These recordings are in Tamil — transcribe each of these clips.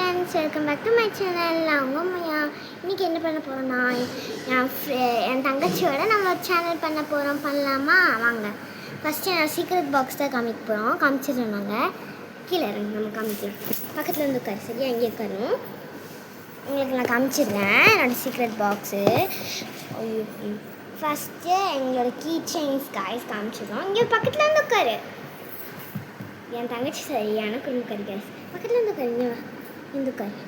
Friends, welcome back to my channel. நான் உங்கள் மையா. இன்றைக்கி என்ன பண்ண போகிறோன்னா, என் தங்கச்சியோட நம்ம ஒரு சேனல் பண்ணலாமா? வாங்க. ஃபஸ்ட்டு நான் சீக்ரெட் பாக்ஸ் தான் காமிக்க போகிறோம். காமிச்சிடுறோம். நாங்கள் கீழே இறங்க நம்ம காமிக்கிறோம். பக்கத்தில் இருந்து உட்காரு, சரியா? அங்கே உட்காரும். உங்களுக்கு நான் காமிச்சிடுறேன் என்னோடய சீக்ரெட் பாக்ஸு. ஃபஸ்ட்டு எங்களோட கீ செயின்ஸ் காய்ஸ் காமிச்சிடுறோம். இங்கே பக்கத்தில் இருந்து உட்காரு. என் தங்கச்சி சரியான குறும்புக்காரி காய்ஸ். பக்கத்தில் இருந்து உட்காரு, இந்த உட்காரு.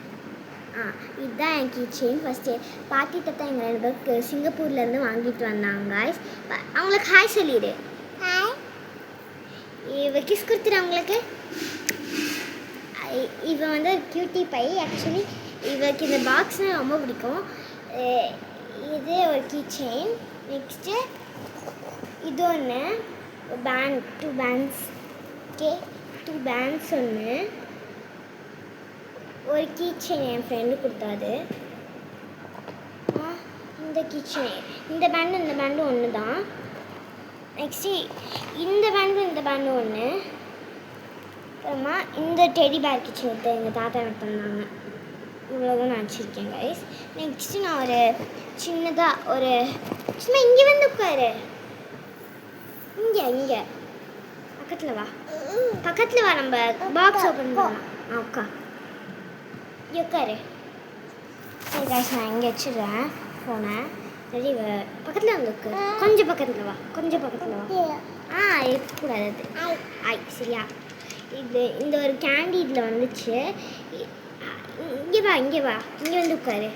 இதுதான் என் கீ செயின். ஃபஸ்ட்டு பாட்டி தத்தா எங்கள் 2 பேருக்கு சிங்கப்பூர்லேருந்து வாங்கிட்டு வந்தாங்க காய்ஸ். அவங்களுக்கு ஹாய் சொல்லிடு. ஹாய். இவ கிஸ் கொடுத்துரு அவங்களுக்கு. இவன் வந்து ஒரு கியூட்டி பை. ஆக்சுவலி இவருக்கு இந்த பாக்ஸ்னால் ரொம்ப பிடிக்கும். இது ஒரு கீ செயின். நெக்ஸ்ட்டு இது ஒன்று பேண்ட், 2 பேண்ட்ஸ். ஓகே, 2 பேண்ட்ஸ் ஒன்று. ஒரு கீ செயின் என் ஃப்ரெண்டு கொடுத்தாது. இந்த கீ செயின், இந்த பேண்டு ஒன்று தான். நெக்ஸ்ட்டு இந்த பேண்டு ஒன்று. அப்புறமா இந்த டெடி பேர் கீ செயின் எங்கள் தாத்தா எனக்கு தந்தாங்க. இவ்வளோதான் நான் வச்சுருக்கேன் கைஸ். நெக்ஸ்ட்டு நான் ஒரு சின்னதாக ஒரு சும்மா இங்கே வந்து உட்காரு. இங்கே பக்கத்தில் வா நம்ம பாக்ஸ் ஓப்பன் பண்ணலாம். உட்கா உட்காரு. சரி காய்ஸ், நான் இங்கே வச்சுடுறேன் ஃபோனை. சரி, பக்கத்தில் வந்து உட்காரு. கொஞ்சம் பக்கத்தில் வா. இருக்கக்கூடாது. சரியா? இந்த ஒரு கேண்டி இதில் வந்துச்சு. இங்கே வா இங்கே வந்து உட்காரு.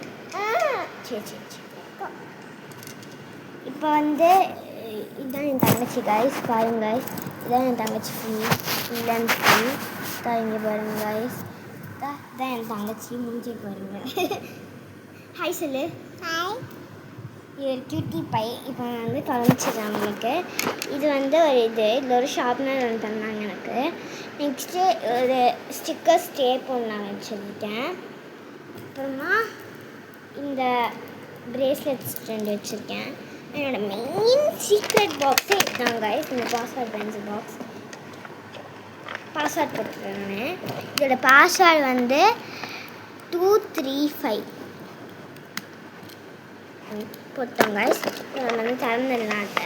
சரி. இப்போ வந்து இதுதான் என் தங்கச்சி காய்ஸ். பாருங்க காய்ஸ், இதுதான் என் தங்கச்சி ஃபுல் அண்ட் ஃபுல். இங்கே பாருங்க காய்ஸ், இதான் என் தங்கச்சி. முடிஞ்சே பாருங்க. ஹாய் சொல்லு. ஹாய். இது ஒரு கியூட்டி பை. இப்போ நான் வந்து தொலைச்சிடுறேன் உங்களுக்கு. இது வந்து இதில் ஒரு ஷார்ப்னர் ஒன்று தந்தாங்க எனக்கு. நெக்ஸ்ட்டு ஒரு ஸ்டிக்கர் ஸ்டேப் ஒன்று நான் வச்சுருக்கேன். அப்புறமா இந்த பிரேஸ்லெட்ஸ் 2 வச்சுருக்கேன். என்னோடய மெயின் சீக்ரெட் பாக்ஸே இதுதான் கைஸ். இந்த பாஸ்வேர்ட் பென்சில் பாக்ஸ். பாஸ்வேர்ட் போட்டுருக்கேன் நான். இதோட பாஸ்வேர்டு வந்து 235 போட்டோம் கைஸ். நான் வந்து திறந்துடலான்ட்ட.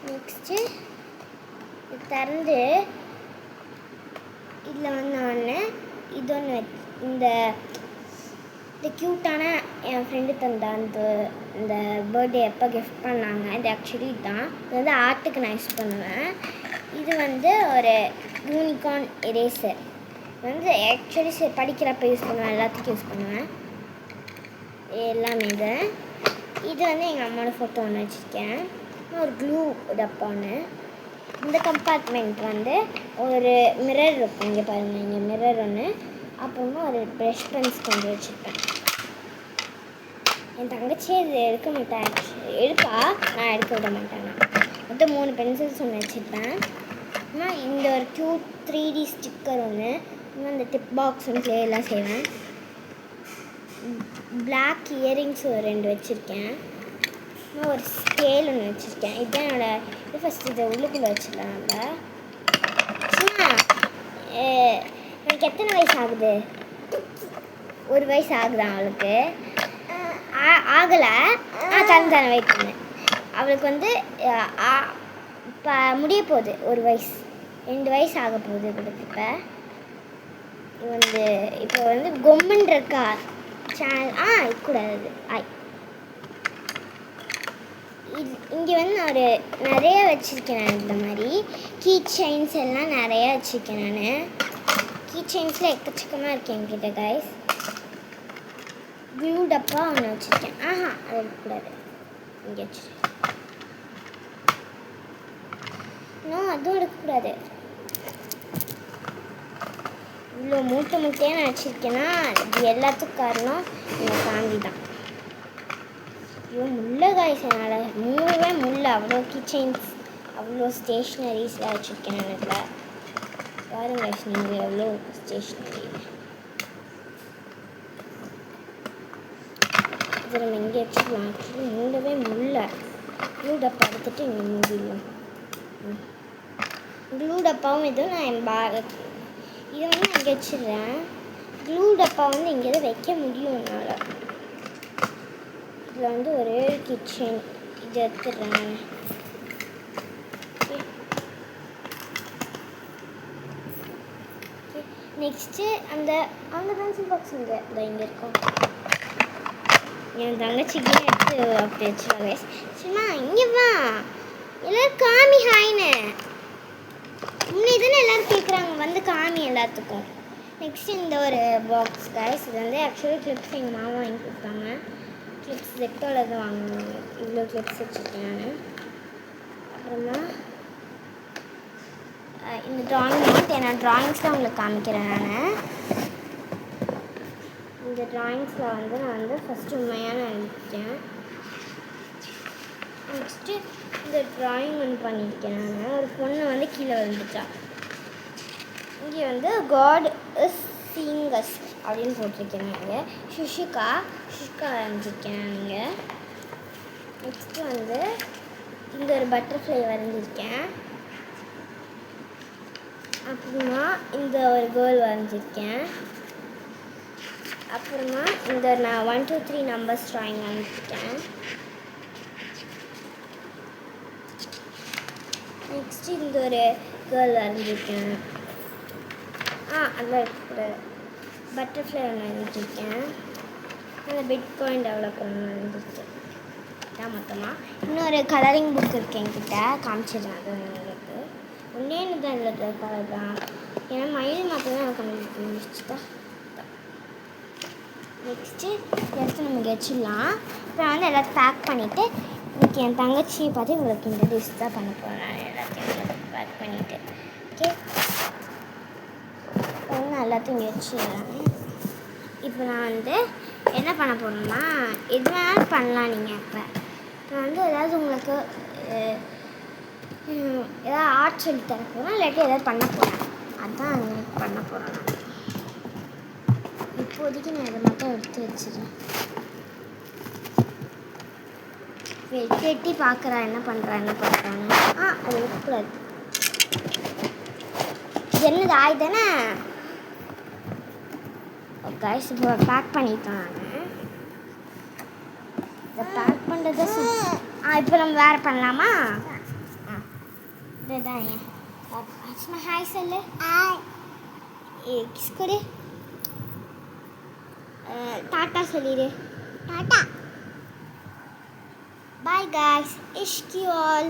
நெக்ஸ்ட்டு இது திறந்து இதில் வந்து நான் இது ஒன்று இந்த க்யூட்டான என் ஃப்ரெண்டு தந்தா இந்த பர்த்டே எப்போ கிஃப்ட் பண்ணாங்க. இது ஆக்சுவலி தான் இது வந்து ஆர்ட்டுக்கு நான் யூஸ் பண்ணுவேன். இது வந்து ஒரு யூனிகார்ன் எரேசர். இது வந்து ஆக்சுவலி படிக்கிறப்ப யூஸ் பண்ணுவேன், எல்லாத்துக்கும் யூஸ் பண்ணுவேன் எல்லாமே. இது வந்து எங்கள் அம்மாவோட ஃபோட்டோ ஒன்று வச்சுருக்கேன். ஒரு க்ளூ டப்பா ஒன்று. இந்த கம்பார்ட்மெண்ட் வந்து ஒரு மிரர் இருக்கும். இங்கே பாருங்கள், இங்கே மிரர் ஒன்று. அப்புறமா ஒரு ப்ரஷ் பென்ஸ் கொஞ்சம் வச்சுருப்பேன். என் தங்கச்சியே இது எடுக்க மாட்டேன். எடுப்பா, நான் எடுக்க விட மாட்டேன். மொத்தம் 3 பென்சில்ஸ் ஒன்று வச்சுருப்பேன். ஆனால் இந்த ஒரு க்யூட் 3D ஸ்டிக்கர் ஒன்று. இன்னும் இந்த டிப் பாக்ஸ் ஒன்று க்ளேயெல்லாம் செய்வேன். பிளாக் இயரிங்ஸ் ஒரு 2 வச்சுருக்கேன். இன்னும் ஒரு ஸ்கேல் ஒன்று வச்சுருக்கேன். இதுதான் இது ஃபஸ்ட்டு இதை உள்ளுக்குள்ளே வச்சுருக்கேன். நம்ம சும்மா எனக்கு எத்தனை வயசு ஆகுது? 1 வயசு ஆகுதான் அவளுக்கு. ஆகலை. தரேன் வெயிட் பண்ணு. அவளுக்கு வந்து இப்போ முடிய போகுது 1 வயசு. 2 வயசு ஆக போகுது இவளுக்கு. இப்போ வந்து கொம்மன் இருக்கா சேனல் இருக்கக்கூடாது. இங்கே வந்து நான் நிறைய வச்சுருக்கேன். நான் இந்த மாதிரி கீ செயின்ஸ் எல்லாம் நிறைய வச்சுருக்கேன். நான் கீ செயின்ஸில் எக்கச்சக்கமாக இருக்கேன் என்கிட்ட கைஸ். க்ளூ டப்பா ஒன்று வச்சுருக்கேன். அது இருக்கக்கூடாது. இங்கே வச்சுருக்கேன். இன்னும் அதுவும் இருக்கக்கூடாது. இவ்வளோ மூட்டையாக நான் வச்சுருக்கேன்னா இது எல்லாத்துக்கும் காரணம் எங்கள் ஃபேமிலி தான். முல்லை காய்ஸ், என்னால் மூவே முல்லை. அவ்வளோ கீ செயின்ஸ், அவ்வளோ ஸ்டேஷ்னரிஸ்லாம் வச்சுருக்கேன் எனக்கு. பாருங்க காய்ஸ், நீங்கள் எவ்வளோ ஸ்டேஷ்னரி. இதை நம்ம இங்கே வச்சுக்கலாம். ஆக்சுவலி மூடவே முல்லை. க்ளூ டப்பா எடுத்துகிட்டு இங்கே மூடிடலாம். க்ளூ டப்பாவும் இதுவும் நான் என் இதை வந்து நான் இங்கே வச்சிடுறேன். க்ளூ டப்பா வந்து இங்கே தான் வைக்க முடியும் என்னால். இதில் வந்து ஒரே கிச்சன் இது எடுத்துடுறேன். நெக்ஸ்ட்டு அந்த பென்சில் பாக்ஸ் இங்கே இருக்கும். என் தங்கச்சிக்கு எடுத்து அப்படி வச்சுருவாங்க. சும்மா இங்கே வா, எல்லோரும் காமி ஹாய்னு முன்னே தானே எல்லோரும் கேட்குறாங்க, வந்து காமி எல்லாத்துக்கும். நெக்ஸ்ட் இந்த ஒரு பாக்ஸ் கைஸ். இது வந்து ஆக்சுவலி கிளிப்ஸ் எங்கள் மாமா வாங்கி கொடுத்தாங்க. கிளிப்ஸ் ஜெக்டோவில் தான் வாங்குவாங்க. இவ்வளோ கிளிப்ஸ் வச்சுருக்கேன் நான். அப்புறமா இந்த ட்ராயிங் நோட், நான் ட்ராயிங்ஸ் தான் உங்களுக்கு காமிக்கிறேன். நான் இந்த ட்ராயிங்ஸில் வந்து நான் வந்து ஃபஸ்ட்டு உண்மையான எழுதிட்டேன். நெக்ஸ்ட்டு இந்த ட்ராயிங் ஒன்று பண்ணியிருக்கேன். நான் ஒரு பொண்ணு வந்து கீழே விழுந்துட்டா. இங்கே வந்து காட் இஸ் சீயிங் அஸ் அப்படின்னு போட்டிருக்கேன். இங்கே சுஷிகா வரைஞ்சிருக்கேன். இங்கே நெக்ஸ்ட்டு வந்து இங்கே ஒரு பட்டர்ஃப்ளை வரைஞ்சிருக்கேன். அப்புறமா இந்த ஒரு கேர்ள் வரைஞ்சிருக்கேன். அப்புறமா இந்த நான் 1 2 3 நம்பர்ஸ் ட்ராயிங் வரைஞ்சிருக்கேன். நெக்ஸ்ட்டு இந்த ஒரு கேர்ள் வரைஞ்சிருக்கேன். அதில் இருக்கிற பட்டர்ஃப்ளை ஒன்று வரைஞ்சிருக்கேன். அந்த பிட்காயின் டெவலப்பர் ஒன்று வரைஞ்சிருக்கேன். இதான் மொத்தமாக. இன்னொரு கலரிங் புக் இருக்குது என்கிட்ட, காமிச்சிடுறேன். அது உங்களுக்கு ஒன்றே தான் இல்லை கலர் தான். ஏன்னா மயில் மாற்றம் தான் எனக்கு கண்டுபிடிச்சிட்டா. நெக்ஸ்ட்டு எடுத்து நம்ம இங்கே வச்சிடலாம். அப்புறம் வந்து எல்லாத்தையும் பேக் பண்ணிவிட்டு இன்றைக்கி என் தங்கச்சியை பார்த்து உங்களுக்கு இன்ட்ரடியூஸ் தான் பண்ண போகிறேன். நான் எல்லாத்தையும் உங்களுக்கு பேக் பண்ணிவிட்டு ஓகே. நான் எல்லாத்தையும் இங்கே வச்சிடலாம். இப்போ நான் வந்து என்ன பண்ண போகிறேன்னா, எது வேணாலும் பண்ணலாம் நீங்கள். இப்போ நான் வந்து ஏதாவது உங்களுக்கு ஏதாவது ஆர்ட் சொல்லி தர போகிறேன், இல்லாட்டி ஏதாவது பண்ண போகிறேன். அதுதான் பண்ண போகிறேன். நான் இப்போதைக்கு நான் இதை மட்டும் எடுத்து வச்சிடுறேன். வெட்டி பார்க்குறா என்ன பண்ணுறான்னு. அது இருக்கக்கூடாது. என்னது ஆய் தானே கைஸ். இப்போ பேக் பண்ணிட்டேன் நான். இதை பேக் பண்ணுறது இப்போ நம்ம வேறு பண்ணலாமா? இதுதான் ஏன் ஹாய் சொல்லு. கிஸ் கொடு. டாட்டா சொல்லிடு. Tata. Bye guys. Ishq you all.